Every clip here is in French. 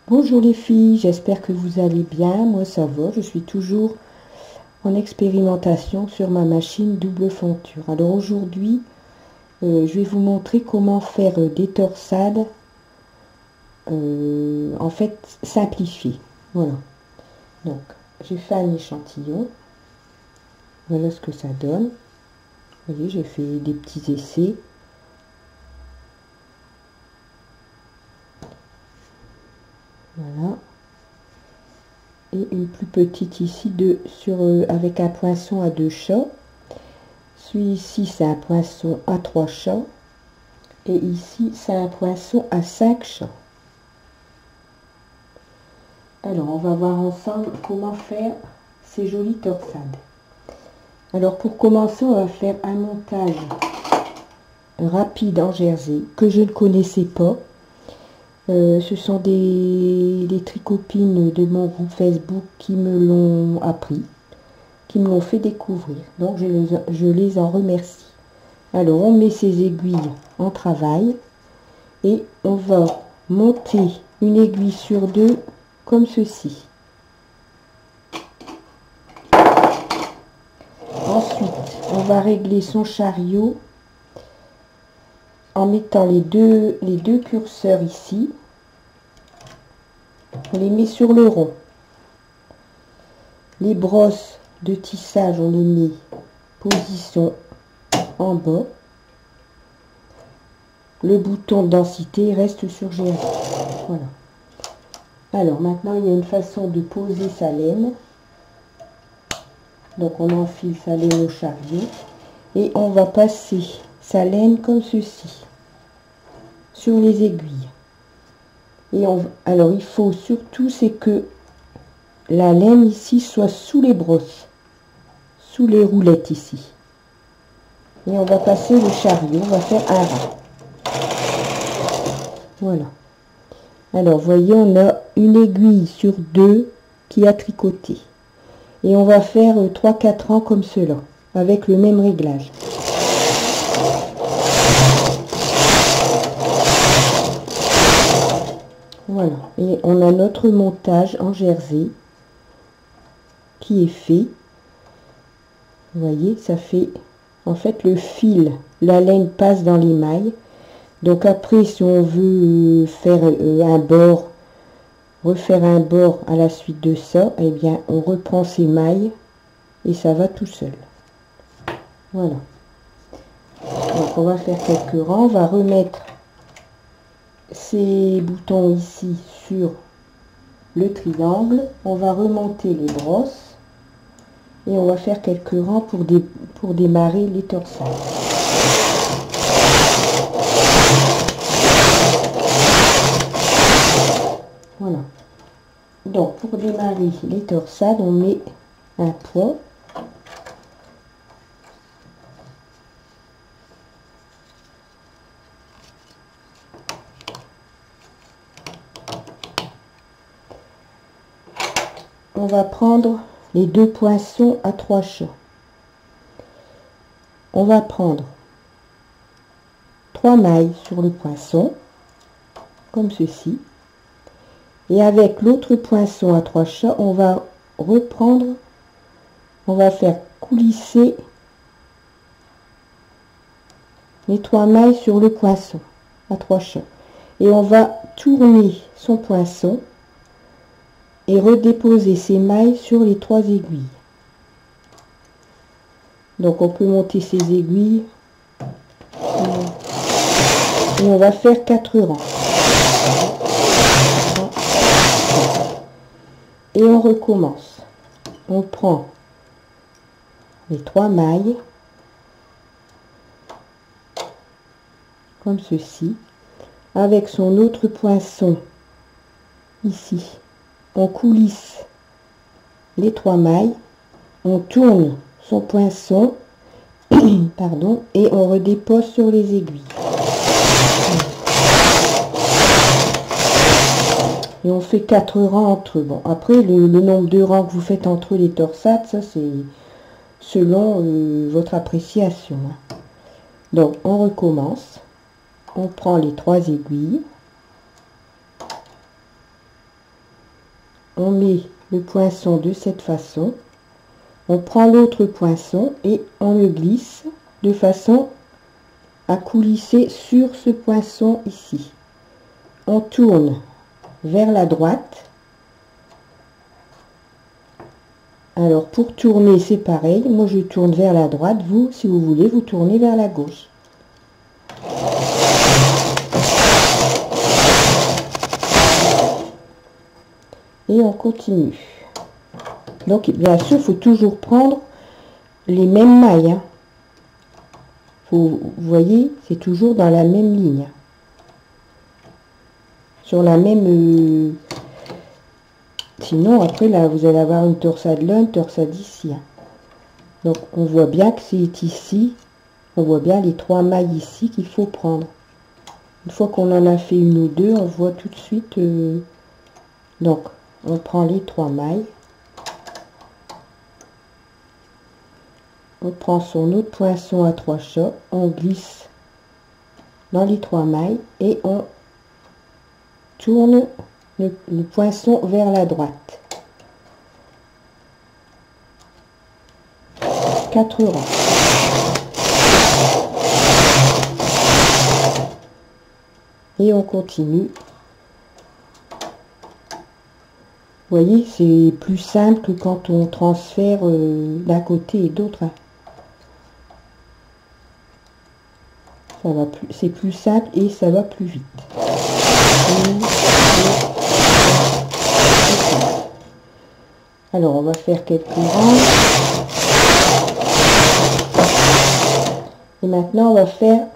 Bonjour les filles, j'espère que vous allez bien. Moi ça va, je suis toujours en expérimentation sur ma machine double fonture. Alors aujourd'hui, je vais vous montrer comment faire des torsades, en fait simplifiées. Voilà, donc j'ai fait un échantillon, voilà ce que ça donne. Vous voyez, j'ai fait des petits essais. Voilà. Et une plus petite ici avec un poinçon à 2 chats. Celui-ci c'est un poinçon à 3 chats. Et ici c'est un poinçon à 5 chats. Alors on va voir ensemble comment faire ces jolies torsades. Alors pour commencer, on va faire un montage rapide en jersey que je ne connaissais pas. Ce sont des tricopines de mon groupe Facebook qui me l'ont appris, qui me l'ont fait découvrir. Donc je les en remercie. Alors on met ces aiguilles en travail et on va monter une aiguille sur deux comme ceci. Ensuite on va régler son chariot en mettant les deux curseurs ici. On les met sur le rond. Les brosses de tissage, on les met position en bas. Le bouton de densité reste sur G1. Voilà. Alors maintenant, il y a une façon de poser sa laine. Donc on enfile sa laine au chariot. Et on va passer sa laine comme ceci. Sur les aiguilles. Alors il faut surtout, c'est que la laine ici soit sous les brosses. Sous les roulettes ici. Et on va passer le chariot, on va faire un rang. Voilà. Alors, voyez, on a une aiguille sur deux qui a tricoté. Et on va faire 3-4 rangs comme cela, avec le même réglage. Voilà. Et on a notre montage en jersey qui est fait. Vous voyez, ça fait... En fait, le fil, la laine passe dans les mailles. Donc après, si on veut faire un bord, refaire un bord à la suite de ça, eh bien, on reprend ses mailles et ça va tout seul. Voilà. Donc on va faire quelques rangs. On va remettre ces boutons ici sur le triangle. On va remonter les brosses et on va faire quelques rangs pour démarrer les torsades. Voilà. Donc pour démarrer les torsades, on met un point. On va prendre les deux poinçons à 3 chats. On va prendre 3 mailles sur le poinçon, comme ceci. Et avec l'autre poinçon à 3 chats, on va reprendre, on va faire coulisser les 3 mailles sur le poinçon à 3 chats. Et on va tourner son poinçon et redéposer ses mailles sur les 3 aiguilles. Donc on peut monter ses aiguilles et on va faire 4 rangs. Et on recommence. On prend les 3 mailles comme ceci, avec son autre poinçon ici. On coulisse les 3 mailles, on tourne son poinçon pardon, et on redépose sur les aiguilles. Et on fait 4 rangs entre eux. Bon, après, le nombre de rangs que vous faites entre les torsades, ça c'est selon votre appréciation. Donc, on recommence. On prend les 3 aiguilles. on met le poinçon de cette façon, on prend l'autre poinçon et on le glisse de façon à coulisser sur ce poinçon ici. On tourne vers la droite. Alors pour tourner c'est pareil, moi je tourne vers la droite, vous si vous voulez vous tournez vers la gauche. Et on continue. Donc bien sûr il faut toujours prendre les mêmes mailles, hein. Vous voyez, c'est toujours dans la même ligne, sur la même sinon après là vous allez avoir une torsade là, une torsade ici, hein. Donc on voit bien que c'est ici, on voit bien les 3 mailles ici qu'il faut prendre. Une fois qu'on en a fait une ou deux, on voit tout de suite donc on prend les 3 mailles, on prend son autre poinçon à 3 chats, on glisse dans les 3 mailles et on tourne le poinçon vers la droite. 4 rangs. Et on continue. Vous voyez, c'est plus simple que quand on transfère d'un côté et d'autre, hein. Ça va plus, c'est plus simple et ça va plus vite. Alors on va faire quelques rangs. Et maintenant on va faire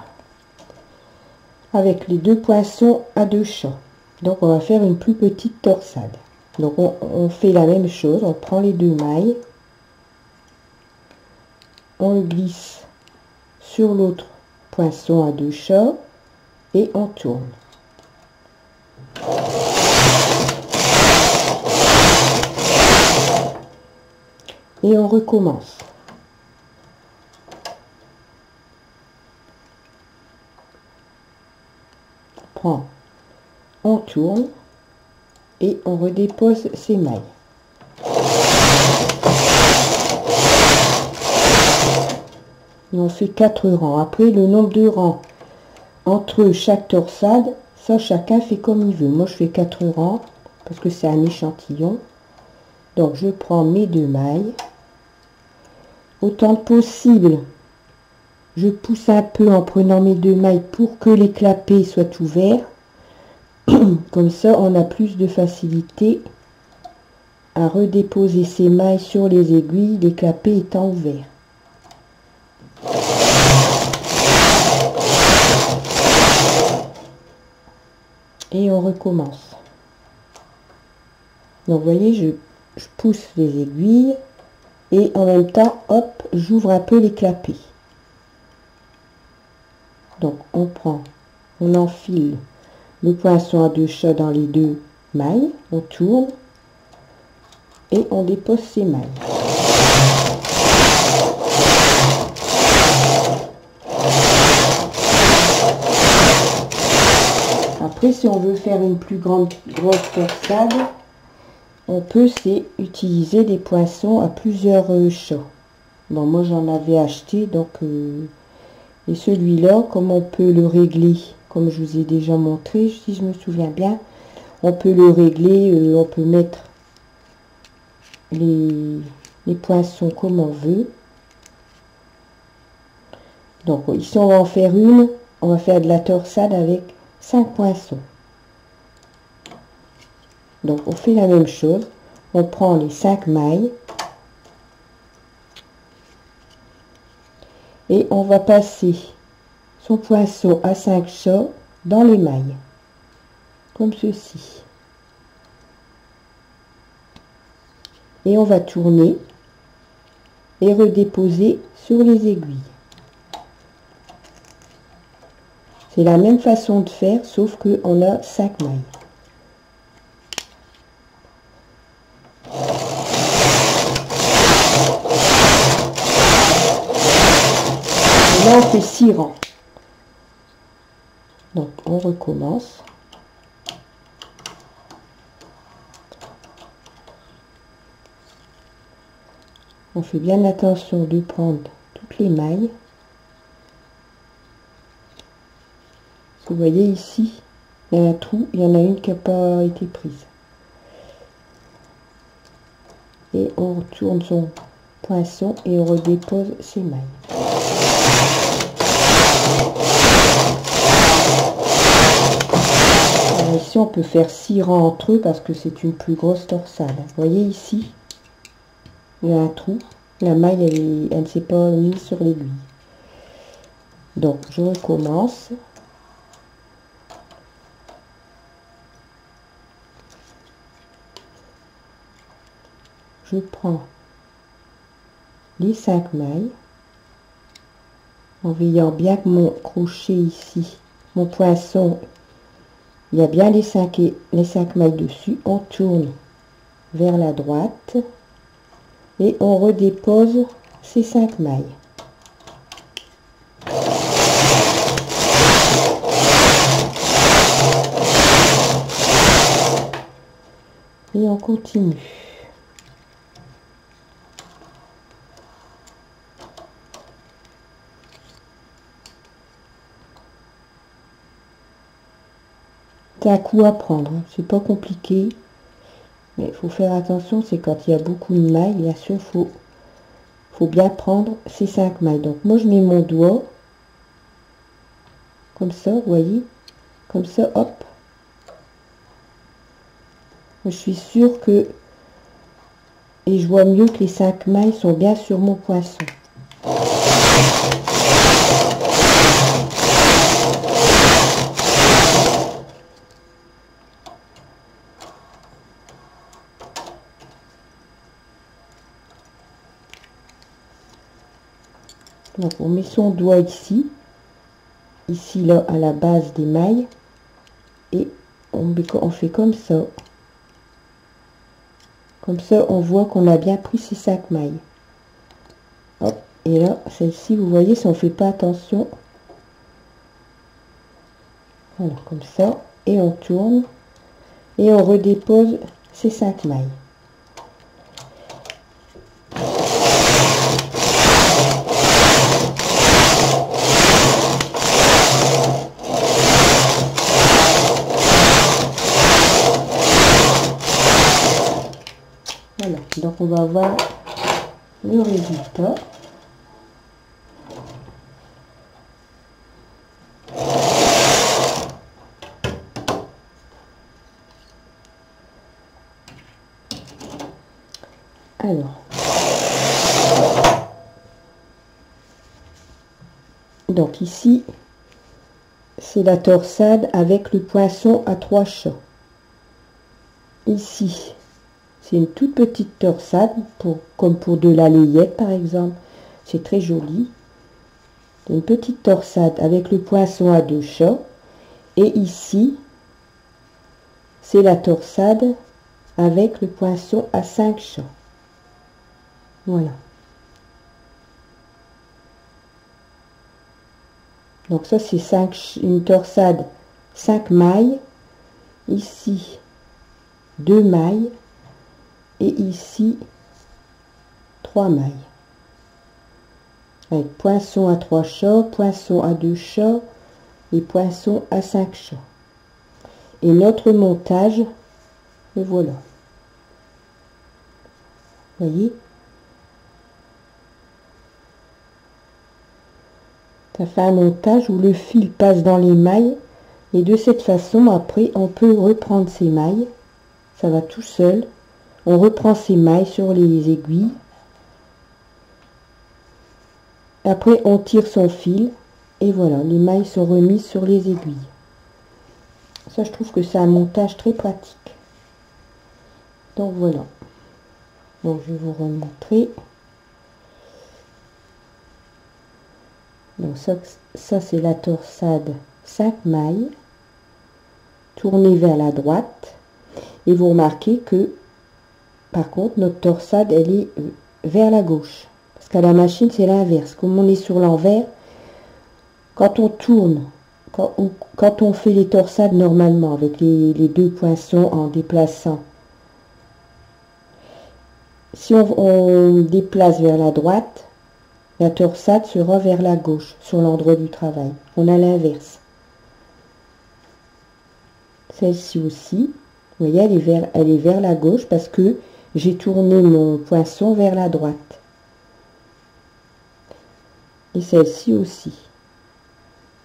avec les 2 poinçons à 2 chats. Donc on va faire une plus petite torsade. Donc on fait la même chose, on prend les 2 mailles, on le glisse sur l'autre poinçon à 2 chats et on tourne. Et on recommence. On tourne et on redépose ces mailles. Et on fait 4 rangs. Après le nombre de rangs entre chaque torsade, ça chacun fait comme il veut. Moi je fais 4 rangs parce que c'est un échantillon. Donc je prends mes 2 mailles. Autant que possible, je pousse un peu en prenant mes 2 mailles pour que les clapets soient ouverts. Comme ça, on a plus de facilité à redéposer ces mailles sur les aiguilles, les clapets étant ouverts. Et on recommence. Donc, vous voyez, je pousse les aiguilles et en même temps, hop, j'ouvre un peu les clapets. Donc, on prend, on enfile le poinçon à 2 chats dans les 2 mailles, on tourne et on dépose ces mailles. Après, si on veut faire une plus grosse torsade, on peut utiliser des poinçons à plusieurs chats. Bon, moi j'en avais acheté, donc et celui-là, comme on peut le régler, comme je vous ai déjà montré, si je me souviens bien, on peut le régler, on peut mettre les poinçons comme on veut. Donc ici on va en faire une, on va faire de la torsade avec 5 poinçons. Donc on fait la même chose, on prend les 5 mailles et on va passer son poinçon à 5 chats dans les mailles, comme ceci. Et on va tourner et redéposer sur les aiguilles. C'est la même façon de faire, sauf que on a 5 mailles. Et là, on fait 6 rangs. Donc, on recommence. On fait bien attention de prendre toutes les mailles. Vous voyez ici, il y a un trou, il y en a une qui n'a pas été prise. Et on retourne son poinçon et on redépose ses mailles. Alors ici on peut faire 6 rangs entre eux parce que c'est une plus grosse torsade. Vous voyez ici, il y a un trou, la maille elle ne s'est pas mise sur l'aiguille. Donc je recommence. Je prends les 5 mailles en veillant bien que mon crochet ici, mon poinçon, il y a bien les 5 mailles dessus. On tourne vers la droite et on redépose ces 5 mailles. Et on continue. C'est un coup à prendre, c'est pas compliqué, mais il faut faire attention, c'est quand il y a beaucoup de mailles, bien sûr, faut bien prendre ces 5 mailles. Donc moi je mets mon doigt, comme ça, vous voyez, comme ça, hop. Je suis sûre que, et je vois mieux que les 5 mailles sont bien sur mon poinçon. Donc on met son doigt ici là à la base des mailles et on fait comme ça. Comme ça on voit qu'on a bien pris ces 5 mailles. Hop, et là celle-ci vous voyez si on fait pas attention. Voilà, comme ça, et on tourne et on redépose ces 5 mailles. Voilà, donc on va voir le résultat. Alors, donc ici, c'est la torsade avec le poinçon à 3 chats. Ici, c'est une toute petite torsade, comme pour de la layette par exemple. C'est très joli. Une petite torsade avec le poinçon à 2 chats. Et ici, c'est la torsade avec le poinçon à 5 chats. Voilà. Donc ça c'est une torsade 5 mailles. Ici 2 mailles. Et ici 3 mailles. Avec poinçon à 3 chats, poinçon à 2 chats et poinçon à 5 chats. Et notre montage, le voilà. Vous voyez? Ça fait un montage où le fil passe dans les mailles et de cette façon après on peut reprendre ses mailles, ça va tout seul, on reprend ses mailles sur les aiguilles, après on tire son fil et voilà, les mailles sont remises sur les aiguilles. Ça je trouve que c'est un montage très pratique. Donc voilà, donc je vais vous remontrer. Donc ça c'est la torsade 5 mailles tournée vers la droite et vous remarquez que par contre notre torsade elle est vers la gauche parce qu'à la machine c'est l'inverse. Comme on est sur l'envers, quand on tourne, quand on fait les torsades normalement, avec les deux poinçons en déplaçant si on déplace vers la droite, la torsade sera vers la gauche, sur l'endroit du travail. On a l'inverse. Celle-ci aussi, vous voyez, elle est vers la gauche parce que j'ai tourné mon poinçon vers la droite. Et celle-ci aussi.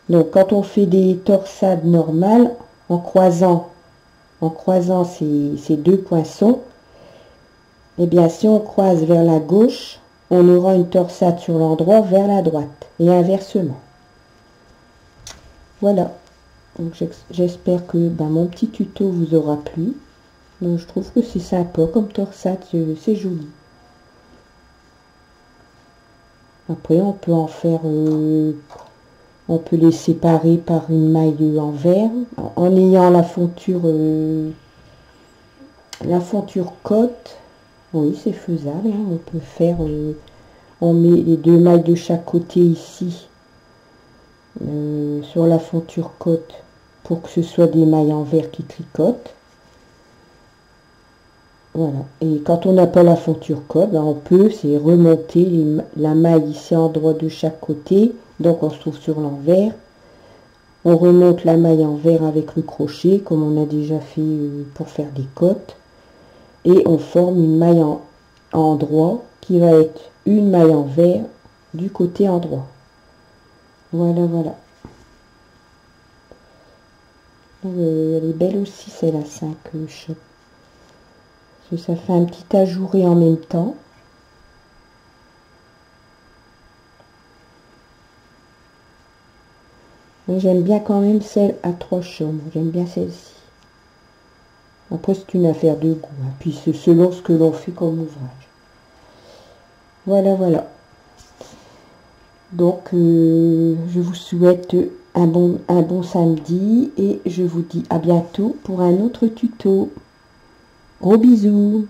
Donc, quand on fait des torsades normales, en croisant ces deux poinçons, eh bien, si on croise vers la gauche, on aura une torsade sur l'endroit vers la droite et inversement. Voilà. Donc, j'espère que mon petit tuto vous aura plu. Donc, je trouve que c'est sympa comme torsade, c'est joli. Après, on peut en faire, on peut les séparer par une maille en verre en ayant la fonture côte. Oui, c'est faisable, hein. On peut faire, on met les deux mailles de chaque côté ici sur la fonture côte pour que ce soit des mailles en verre qui tricotent. Voilà. Et quand on n'a pas la fonture côte, on peut remonter la maille ici en droit de chaque côté. Donc on se trouve sur l'envers. On remonte la maille en verre avec le crochet, comme on a déjà fait pour faire des côtes. Et on forme une maille en droit qui va être une maille en verre du côté endroit. Voilà, voilà. Elle est belle aussi, c'est la 5 choc. Ça fait un petit ajouré en même temps. Mais j'aime bien quand même celle à 3 chaumes. J'aime bien celle-ci. Après, c'est une affaire de goût. Hein. Puis c'est selon ce que l'on fait comme ouvrage. Voilà, voilà. Donc, je vous souhaite un bon samedi et je vous dis à bientôt pour un autre tuto. Gros bisous!